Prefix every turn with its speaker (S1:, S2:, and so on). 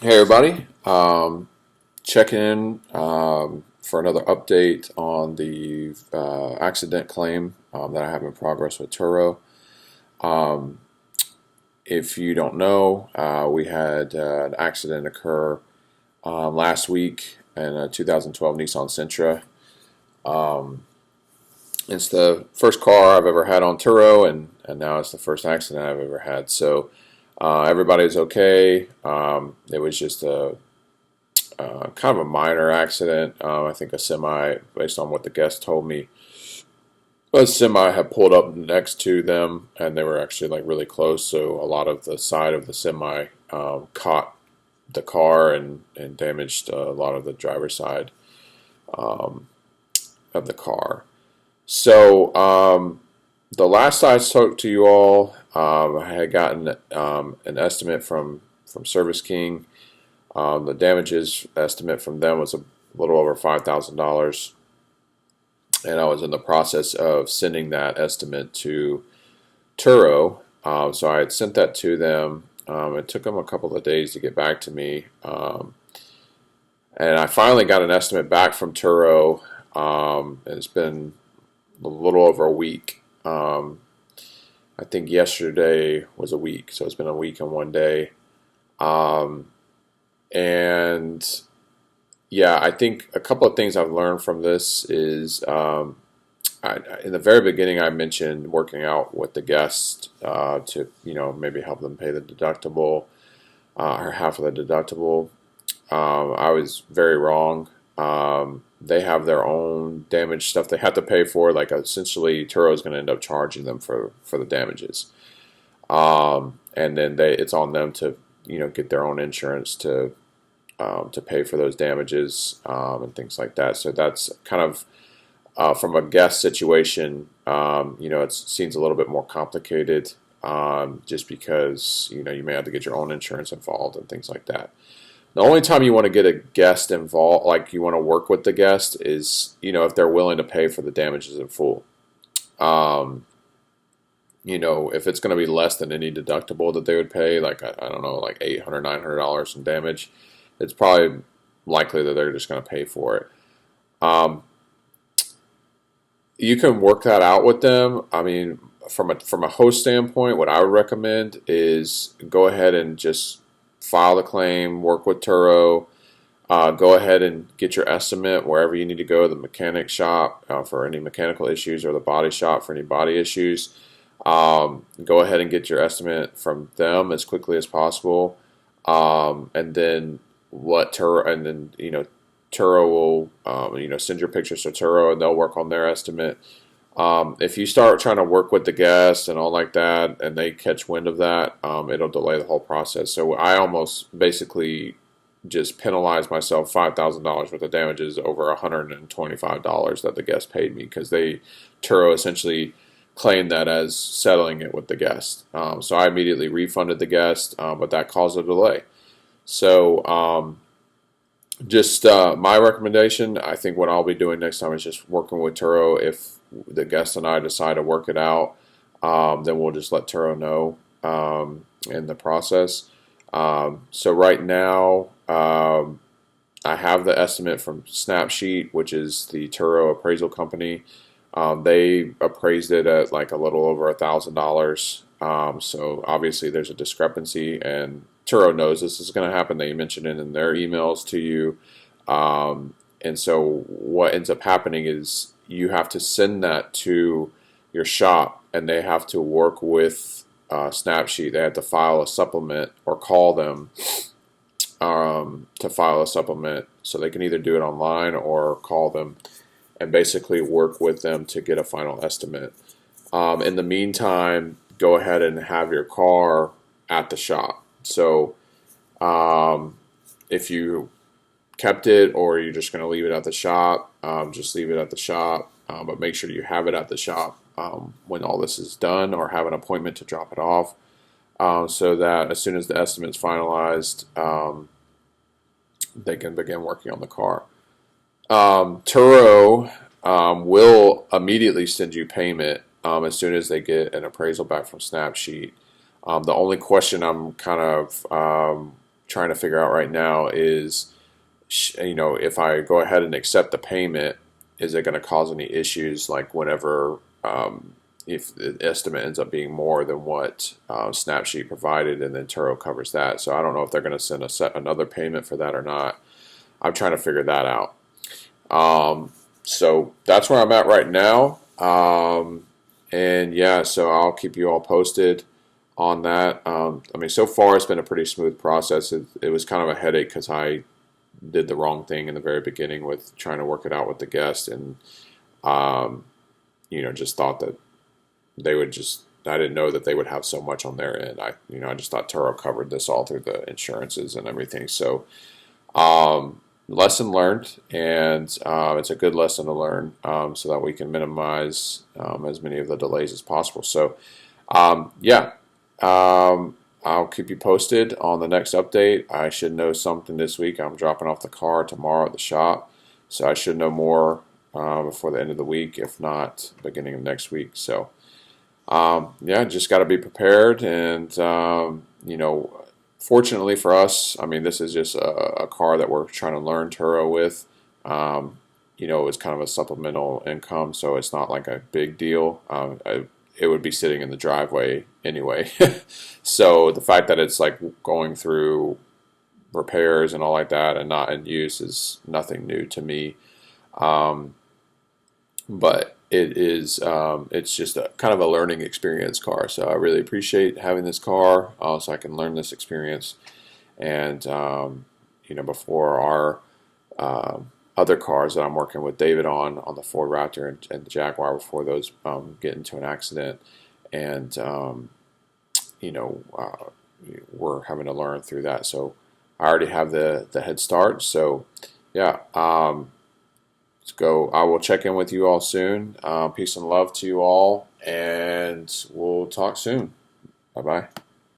S1: Hey everybody, checking in for another update on the accident claim that I have in progress with Turo. Um, if you don't know, we had an accident occur last week in a 2012 Nissan Sentra. Um, it's the first car I've ever had on Turo, and now it's the first accident I've ever had. So everybody's okay. It was just a kind of a minor accident. I think a semi, based on what the guest told me, a semi had pulled up next to them, and they were actually like really close. So a lot of the side of the semi caught the car and damaged a lot of the driver's side um, of the car. So the last I spoke to you all, I had gotten an estimate from Service King. The damages estimate from them was a little over $5,000, and I was in the process of sending that estimate to Turo. So I had sent that to them. It took them a couple of days to get back to me, and I finally got an estimate back from Turo. And it's been a little over a week. I think yesterday was a week, so it's been a week and one day. Um, and Yeah, I think a couple of things I've learned from this is in the very beginning I mentioned working out with the guest to maybe help them pay the deductible or half of the deductible. I was very wrong. They have their own damage stuff they have to pay for. Like essentially, Turo is going to end up charging them for the damages, and then it's on them to get their own insurance to pay for those damages and things like that. So that's kind of from a guest situation. It seems a little bit more complicated just because you may have to get your own insurance involved and things like that. The only time you want to get a guest involved, like you want to work with the guest, is if they're willing to pay for the damages in full. Um, if it's going to be less than any deductible that they would pay, like I don't know, like $800, $900 in damage, it's probably likely that they're just going to pay for it. Um, you can work that out with them. I mean, from a host standpoint, what I would recommend is go ahead and just file the claim, work with Turo, go ahead and get your estimate wherever you need to go, the mechanic shop for any mechanical issues or the body shop for any body issues. Go ahead and get your estimate from them as quickly as possible, and then let Turo, and then Turo will send your pictures to Turo and they'll work on their estimate. If you start trying to work with the guests and all like that, and they catch wind of that, it'll delay the whole process. So I almost basically just penalized myself $5,000 worth of damages over $125 that the guest paid me because Turo essentially claimed that as settling it with the guest. So I immediately refunded the guest, but that caused a delay. So just my recommendation, I think what I'll be doing next time is just working with Turo. If the guest and I decide to work it out, then we'll just let Turo know in the process. So right now, I have the estimate from Snapsheet, which is the Turo appraisal company. They appraised it at like a little over $1,000. So obviously there's a discrepancy, and Turo knows this is going to happen. They mentioned it in their emails to you. And so what ends up happening is you have to send that to your shop, and they have to work with Snapsheet. They have to file a supplement or call them to file a supplement. So they can either do it online or call them and basically work with them to get a final estimate. In the meantime, go ahead and have your car at the shop. So if you kept it or you're just going to leave it at the shop, just leave it at the shop. But make sure you have it at the shop when all this is done, or have an appointment to drop it off, so that as soon as the estimate's finalized, they can begin working on the car. Turo will immediately send you payment as soon as they get an appraisal back from Snapsheet. The only question I'm kind of trying to figure out right now is, if I go ahead and accept the payment, is it going to cause any issues like whenever if the estimate ends up being more than what Snapsheet provided, and then Turo covers that. So I don't know if they're going to send another payment for that or not. I'm trying to figure that out. So that's where I'm at right now. And yeah, so I'll keep you all posted on that. I mean, so far it's been a pretty smooth process. It was kind of a headache because I did the wrong thing in the very beginning with trying to work it out with the guest, and just thought that they would just. I didn't know that they would have so much on their end. I just thought Turo covered this all through the insurances and everything. So, lesson learned, and it's a good lesson to learn, so that we can minimize as many of the delays as possible. So, yeah. I'll keep you posted on the next update. I should know something this week. I'm dropping off the car tomorrow at the shop, so I should know more before the end of the week, if not beginning of next week. So, yeah, just got to be prepared. And, fortunately for us, I mean, this is just a car that we're trying to learn Turo with. It's kind of a supplemental income, so it's not like a big deal. It would be sitting in the driveway anyway. So the fact that it's like going through repairs and all like that and not in use is nothing new to me. But it's just a kind of a learning experience car. So I really appreciate having this car, so I can learn this experience. And, before our other cars that I'm working with David on the Ford Raptor and the Jaguar, before those get into an accident, and we're having to learn through that. So I already have the head start. So yeah, let's go. I will check in with you all soon. Peace and love to you all, and we'll talk soon. Bye bye.